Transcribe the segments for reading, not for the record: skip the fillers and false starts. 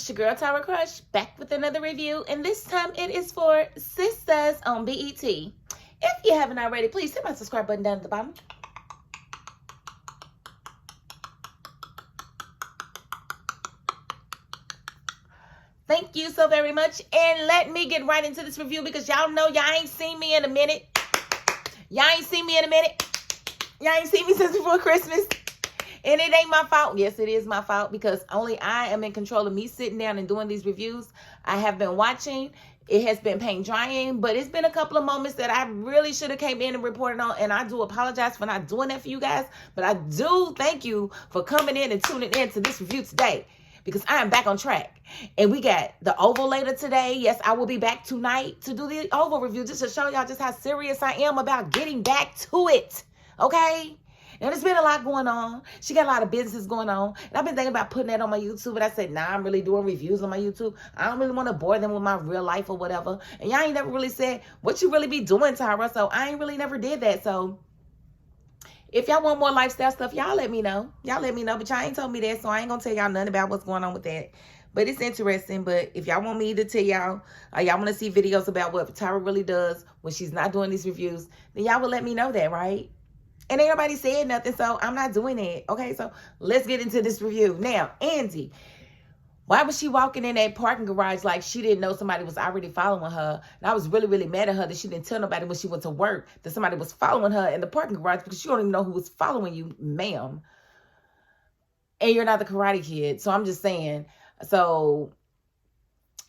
it's your girl Tyra Crush, back with another review, and this time it is for Sistas on BET. If you haven't already, please hit my subscribe button down at the bottom. Thank you so very much, and let me get right into this review because y'all know y'all ain't seen me in a minute. Y'all ain't seen me since before Christmas. And it ain't my fault. Yes, it is my fault because only I am in control of me sitting down and doing these reviews. I have been watching. It has been paint drying, but it's been a couple of moments that I really should have came in and reported on, and I do apologize for not doing that for you guys, but I do thank you for coming in and tuning in to this review today because I am back on track. And we got the Oval later today. Yes, I will be back tonight to do the Oval review just to show y'all just how serious I am about getting back to it, okay? Now, there's been a lot going on. She got a lot of business going on. And I've been thinking about putting that on my YouTube. But I said, nah, I'm really doing reviews on my YouTube. I don't really want to bore them with my real life or whatever. And y'all ain't never really said what you really be doing, Tyra. So I ain't really never did that. So if y'all want more lifestyle stuff, y'all let me know. Y'all let me know. But y'all ain't told me that. So I ain't going to tell y'all nothing about what's going on with that. But it's interesting. But if y'all want me to tell y'all, y'all want to see videos about what Tyra really does when she's not doing these reviews, then y'all will let me know that, right? And everybody said nothing, so I'm not doing it. Okay, so let's get into this review. Now, Andy, why was she walking in that parking garage like she didn't know somebody was already following her? And I was really, really mad at her that she didn't tell nobody when she went to work that somebody was following her in the parking garage because you don't even know who was following you, ma'am. And you're not the Karate Kid, so I'm just saying. So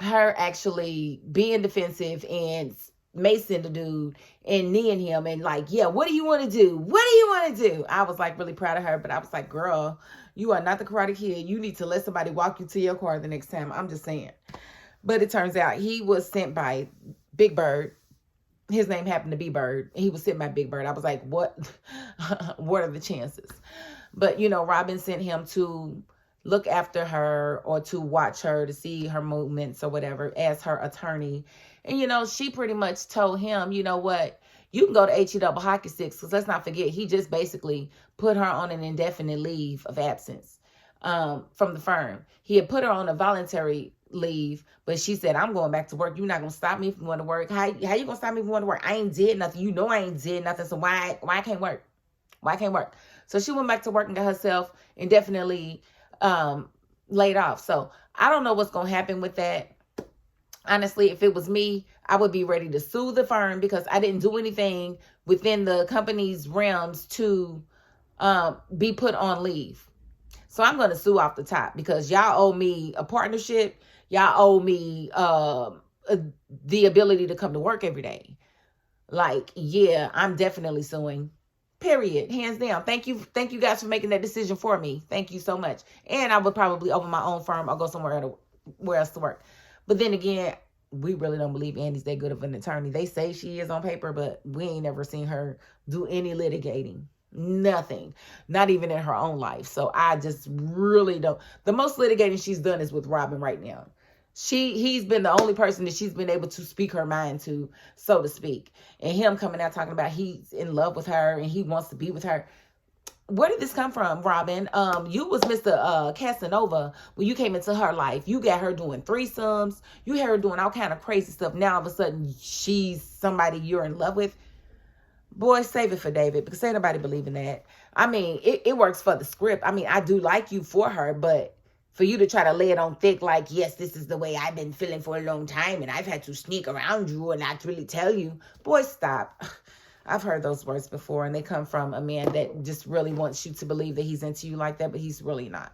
her actually being defensive and Mason the dude and kneeing him and like, yeah, what do you want to do? What do you want to do? I was like really proud of her, but I was like, girl, you are not the Karate Kid. You need to let somebody walk you to your car the next time. I'm just saying. But it turns out he was sent by Big Bird. His name happened to be Bird. He was sent by Big Bird. I was like, what? What are the chances? But, you know, Robin sent him to look after her or to watch her, to see her movements or whatever as her attorney. And, you know, she pretty much told him, you know what, you can go to HE double hockey sticks because let's not forget, he just basically put her on an indefinite leave of absence from the firm. He had put her on a voluntary leave, but she said, I'm going back to work. You're not going to stop me from going to work. How you going to stop me from going to work? I ain't did nothing. You know I ain't did nothing. So why I can't work? Why I can't work? So she went back to work and got herself indefinitely laid off. So I don't know what's going to happen with that. Honestly, if it was me, I would be ready to sue the firm because I didn't do anything within the company's realms to be put on leave. So I'm going to sue off the top because y'all owe me a partnership. Y'all owe me the ability to come to work every day. Like, yeah, I'm definitely suing. Period. Hands down. Thank you guys for making that decision for me. Thank you so much. And I would probably open my own firm or go somewhere else to work. But then again, we really don't believe Andy's that good of an attorney. They say she is on paper, but we ain't never seen her do any litigating. Nothing. Not even in her own life. So I just really don't. The most litigating she's done is with Robin right now. He's been the only person that she's been able to speak her mind to, so to speak. And him coming out talking about he's in love with her and he wants to be with her. Where did this come from, Robin? You was Mr. Casanova when you came into her life. You got her doing threesomes. You had her doing all kind of crazy stuff. Now, all of a sudden, she's somebody you're in love with. Boy, save it for David because ain't nobody believing that. I mean, it works for the script. I mean, I do like you for her, but for you to try to lay it on thick like, yes, this is the way I've been feeling for a long time and I've had to sneak around you and not really tell you. Boy, stop. I've heard those words before, and they come from a man that just really wants you to believe that he's into you like that, but he's really not.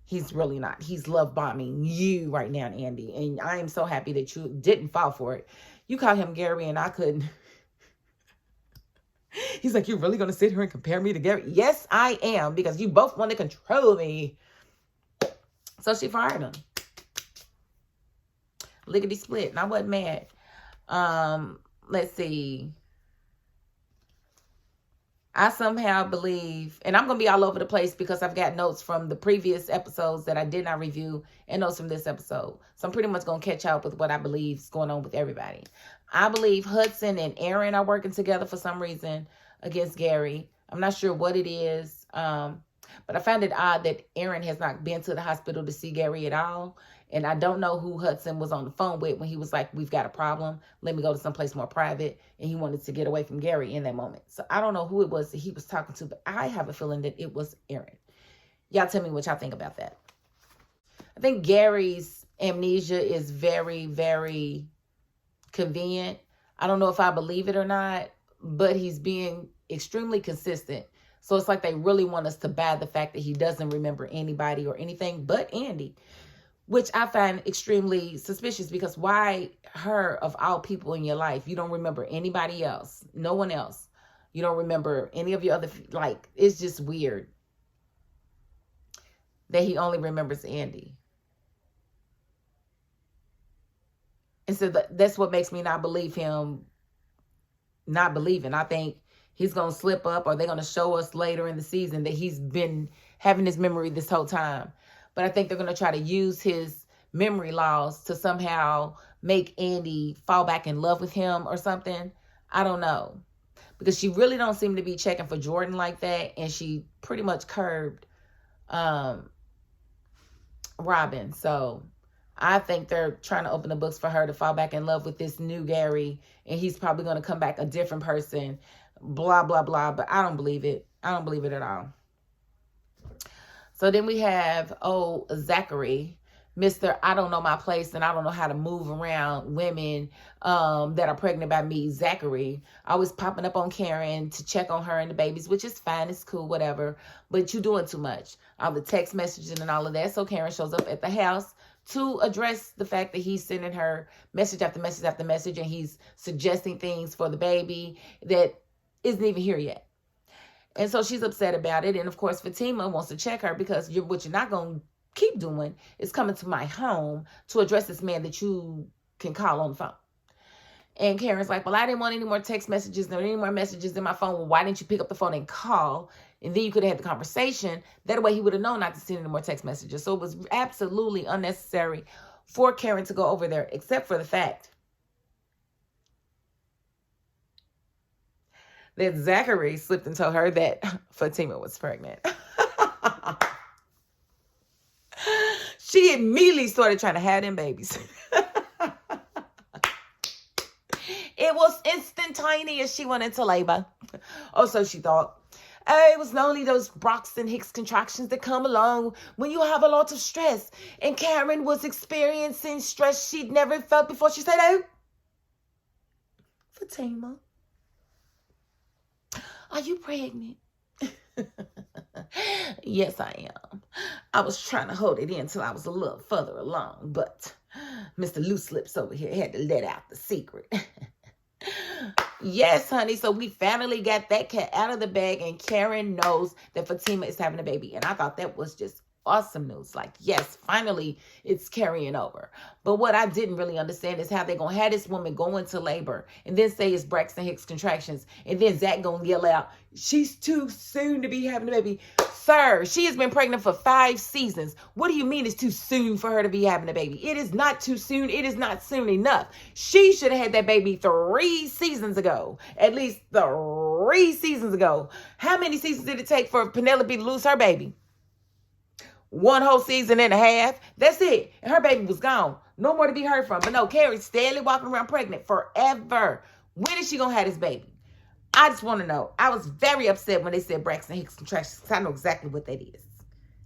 He's really not. He's love bombing you right now, Andy, and I am so happy that you didn't fall for it. You call him Gary, and I couldn't. He's like, you're really going to sit here and compare me to Gary? Yes, I am, because you both want to control me. So she fired him. Lickety split, and I wasn't mad. Let's see. I somehow believe, and I'm going to be all over the place because I've got notes from the previous episodes that I did not review and notes from this episode. So I'm pretty much going to catch up with what I believe is going on with everybody. I believe Hudson and Aaron are working together for some reason against Gary. I'm not sure what it is. But I found it odd that Aaron has not been to the hospital to see Gary at all. And I don't know who Hudson was on the phone with when he was like, we've got a problem. Let me go to someplace more private. And he wanted to get away from Gary in that moment. So I don't know who it was that he was talking to, but I have a feeling that it was Aaron. Y'all tell me what y'all think about that. I think Gary's amnesia is very, very convenient. I don't know if I believe it or not, but he's being extremely consistent. So it's like they really want us to buy the fact that he doesn't remember anybody or anything but Andy, which I find extremely suspicious, because why her of all people in your life? You don't remember anybody else, no one else. You don't remember any of your other, like, it's just weird that he only remembers Andy. And so that's what makes me not believe him, not believing. I think he's going to slip up, or they're going to show us later in the season that he's been having his memory this whole time. But I think they're going to try to use his memory loss to somehow make Andy fall back in love with him or something. I don't know. Because she really don't seem to be checking for Jordan like that. And she pretty much curbed Robin. So I think they're trying to open the books for her to fall back in love with this new Gary. And he's probably going to come back a different person. Blah, blah, blah. But I don't believe it. I don't believe it at all. So then we have, Zachary, Mr. I don't know my place and I don't know how to move around women that are pregnant by me, Zachary. Always popping up on Karen to check on her and the babies, which is fine. It's cool, whatever. But you're doing too much. All the text messaging and all of that. So Karen shows up at the house to address the fact that he's sending her message after message after message, and he's suggesting things for the baby that isn't even here yet. And so she's upset about it. And of course, Fatima wants to check her, because what you're not going to keep doing is coming to my home to address this man that you can call on the phone. And Karen's like, well, I didn't want any more text messages, nor any more messages in my phone. Well, why didn't you pick up the phone and call? And then you could have had the conversation. That way he would have known not to send any more text messages. So it was absolutely unnecessary for Karen to go over there, except for the fact that Zachary slipped and told her that Fatima was pregnant. She immediately started trying to have them babies. It was instantaneous. She went into labor. Oh, so she thought. It was only those Braxton Hicks contractions that come along when you have a lot of stress. And Karen was experiencing stress she'd never felt before. She said, oh, Fatima, are you pregnant? Yes, I am. I was trying to hold it in until I was a little further along, but Mr. Loose Lips over here had to let out the secret. Yes, honey. So we finally got that cat out of the bag, and Karen knows that Fatima is having a baby. And I thought that was just awesome news. Like, yes, finally it's carrying over. But what I didn't really understand is how they're going to have this woman go into labor and then say it's Braxton Hicks contractions. And then Zach going to yell out, she's too soon to be having a baby. Sir, she has been pregnant for 5 seasons. What do you mean it's too soon for her to be having a baby? It is not too soon. It is not soon enough. She should have had that baby 3 seasons ago. At least 3 seasons ago. How many seasons did it take for Penelope to lose her baby? 1 whole season and a half. That's it. And her baby was gone. No more to be heard from. But no, Carrie's steadily walking around pregnant forever. When is she going to have this baby? I just want to know. I was very upset when they said Braxton Hicks contractions, because I know exactly what that is.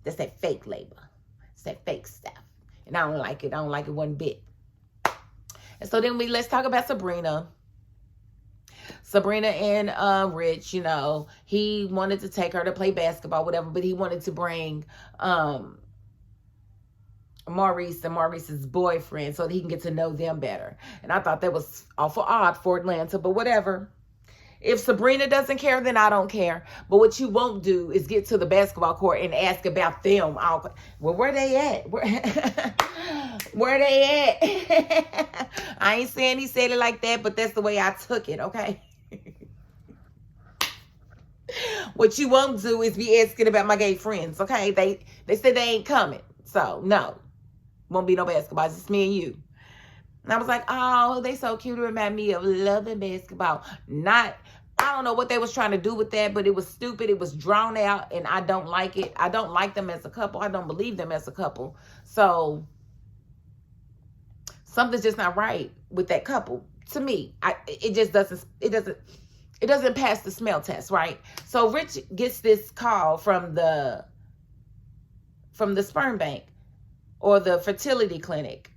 That's that fake labor. It's that fake stuff. And I don't like it. I don't like it one bit. And so then let's talk about Sabrina. Sabrina and Rich, you know, he wanted to take her to play basketball, whatever, but he wanted to bring Maurice and Maurice's boyfriend so that he can get to know them better. And I thought that was awful odd for Atlanta, but whatever. If Sabrina doesn't care, then I don't care. But what you won't do is get to the basketball court and ask about them. Well, where they at? Where they at? I ain't saying he said it like that, but that's the way I took it, okay? What you won't do is be asking about my gay friends, okay? They said they ain't coming. So, no. Won't be no basketball. It's just me and you. And I was like, oh, they so cute. It remind me of loving basketball. Not I don't know what they was trying to do with that, but it was stupid. It was drawn out, and I don't like it. I don't like them as a couple. I don't believe them as a couple. So something's just not right with that couple. To me, it just doesn't pass the smell test, right? So Rich gets this call from the sperm bank or the fertility clinic.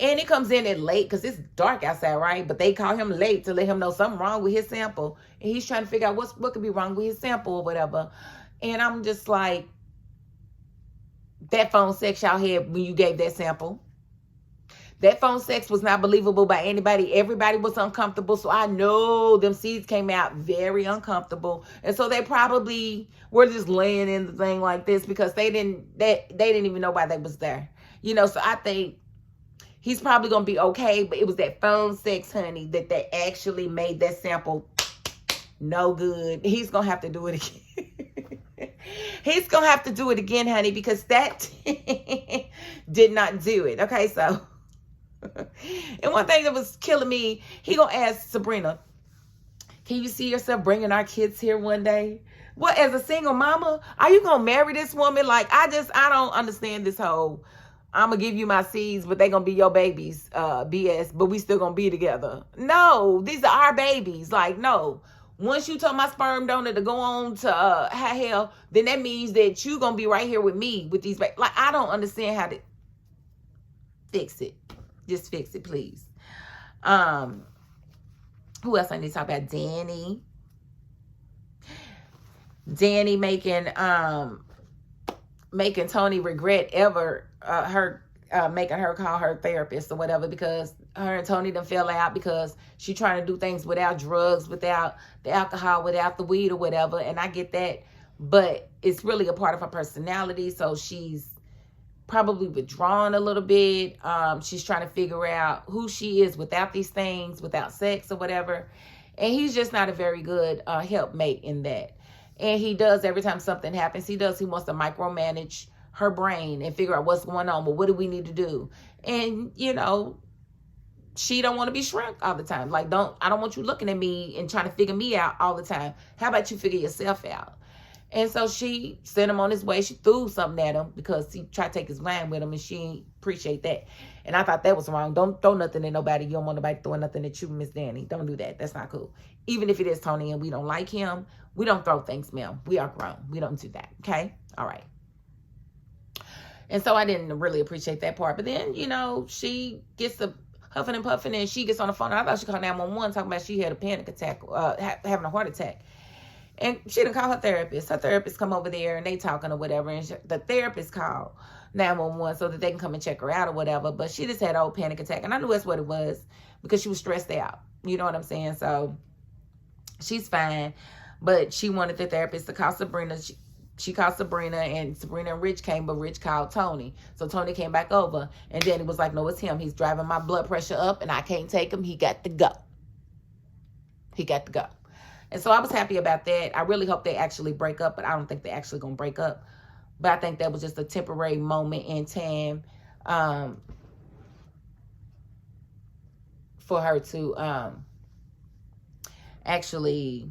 And he comes in at late because it's dark outside, right? But they call him late to let him know something wrong with his sample. And he's trying to figure out what could be wrong with his sample or whatever. And I'm just like, that phone sex y'all had when you gave that sample. That phone sex was not believable by anybody. Everybody was uncomfortable. So I know them seeds came out very uncomfortable. And so they probably were just laying in the thing like this because they didn't even know why they was there. You know, so I think he's probably going to be okay. But it was that phone sex, honey, that actually made that sample no good. He's going to have to do it again. He's going to have to do it again, honey, because that did not do it. Okay, so. And one thing that was killing me, he gonna ask Sabrina, can you see yourself bringing our kids here one day? What, as a single mama, are you gonna marry this woman? Like, I don't understand this whole, I'm gonna give you my seeds, but they gonna be your babies, BS, but we still gonna be together. No, these are our babies. Like, no. Once you tell my sperm donor to go on to hell, then that means that you gonna be right here with me with these babies. Like, I don't understand how to fix it. Just fix it, please. Who else I need to talk about? Danny. Danny making Tony regret ever making her call her therapist or whatever, because her and Tony done fell out because she trying to do things without drugs, without the alcohol, without the weed or whatever. And I get that, but it's really a part of her personality. So she's probably withdrawn a little bit. She's trying to figure out who she is without these things, without sex or whatever. And he's just not a very good helpmate in that. And he does, every time something happens, he wants to micromanage her brain and figure out what's going on. But what do we need to do? And, you know, she don't want to be shrunk all the time. Like, I don't want you looking at me and trying to figure me out all the time. How about you figure yourself out? And so she sent him on his way. She threw something at him because he tried to take his line with him, and she didn't appreciate that. And I thought that was wrong. Don't throw nothing at nobody. You don't want nobody throwing nothing at you, Miss Danny. Don't do that. That's not cool. Even if it is Tony and we don't like him, we don't throw things, ma'am. We are grown. We don't do that. Okay? All right. And so I didn't really appreciate that part. But then, you know, she gets the huffing and puffing, and she gets on the phone. And I thought she called 911 talking about she had a panic attack, having a heart attack. And she didn't call her therapist. Her therapist come over there and they talking or whatever. And the therapist called 911 so that they can come and check her out or whatever. But she just had an old panic attack. And I knew that's what it was because she was stressed out. You know what I'm saying? So she's fine. But she wanted the therapist to call Sabrina. She called Sabrina, and Sabrina and Rich came, but Rich called Tony. So Tony came back over. And Danny was like, no, it's him. He's driving my blood pressure up and I can't take him. He got to go. He got to go. And so I was happy about that. I really hope they actually break up, but I don't think they're actually going to break up. But I think that was just a temporary moment in time for her to actually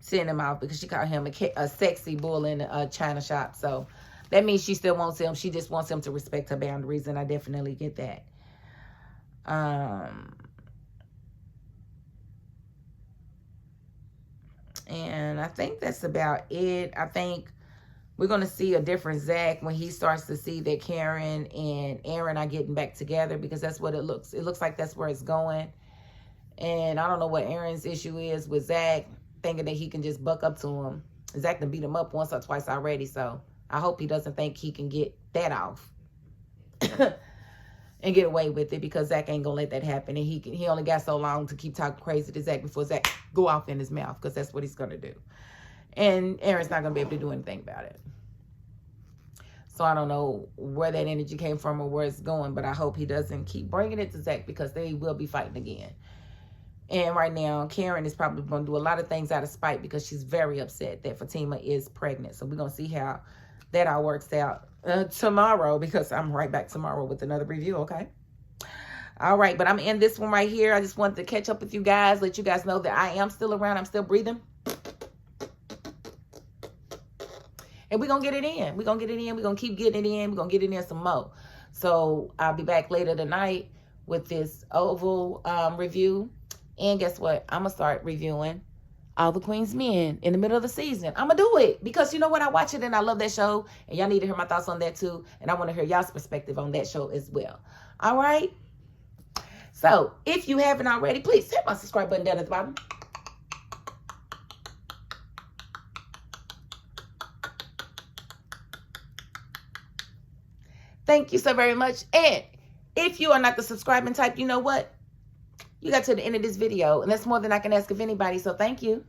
send him out, because she called him a sexy bull in a china shop. So that means she still wants him. She just wants him to respect her boundaries, and I definitely get that. And I think that's about it. I think we're going to see a different Zach when he starts to see that Karen and Aaron are getting back together, because that's what it looks. It looks like that's where it's going. And I don't know what Aaron's issue is with Zach, thinking that he can just buck up to him. Zach done beat him up once or twice already, so I hope he doesn't think he can get that off and get away with it, because Zach ain't gonna let that happen. And he only got so long to keep talking crazy to Zach before Zach go off in his mouth, because that's what he's gonna do. And Aaron's not gonna be able to do anything about it. So I don't know where that energy came from or where it's going, but I hope he doesn't keep bringing it to Zach, because they will be fighting again. And right now, Karen is probably going to do a lot of things out of spite, because she's very upset that Fatima is pregnant. So we're going to see how that all works out tomorrow, because I'm right back tomorrow with another review, okay? All right, but I'm in this one right here. I just wanted to catch up with you guys, let you guys know that I am still around. I'm still breathing. And we're going to get it in. We're going to get it in. We're going to keep getting it in. We're going to get it in some more. So I'll be back later tonight with this Oval review. And guess what? I'm going to start reviewing All the Queen's Men in the middle of the season. I'm going to do it because you know what? I watch it and I love that show. And y'all need to hear my thoughts on that too. And I want to hear y'all's perspective on that show as well. All right? So if you haven't already, please hit my subscribe button down at the bottom. Thank you so very much. And if you are not the subscribing type, you know what? You got to the end of this video, and that's more than I can ask of anybody, so thank you.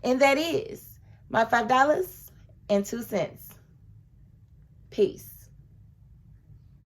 And that is my $5.02. Peace.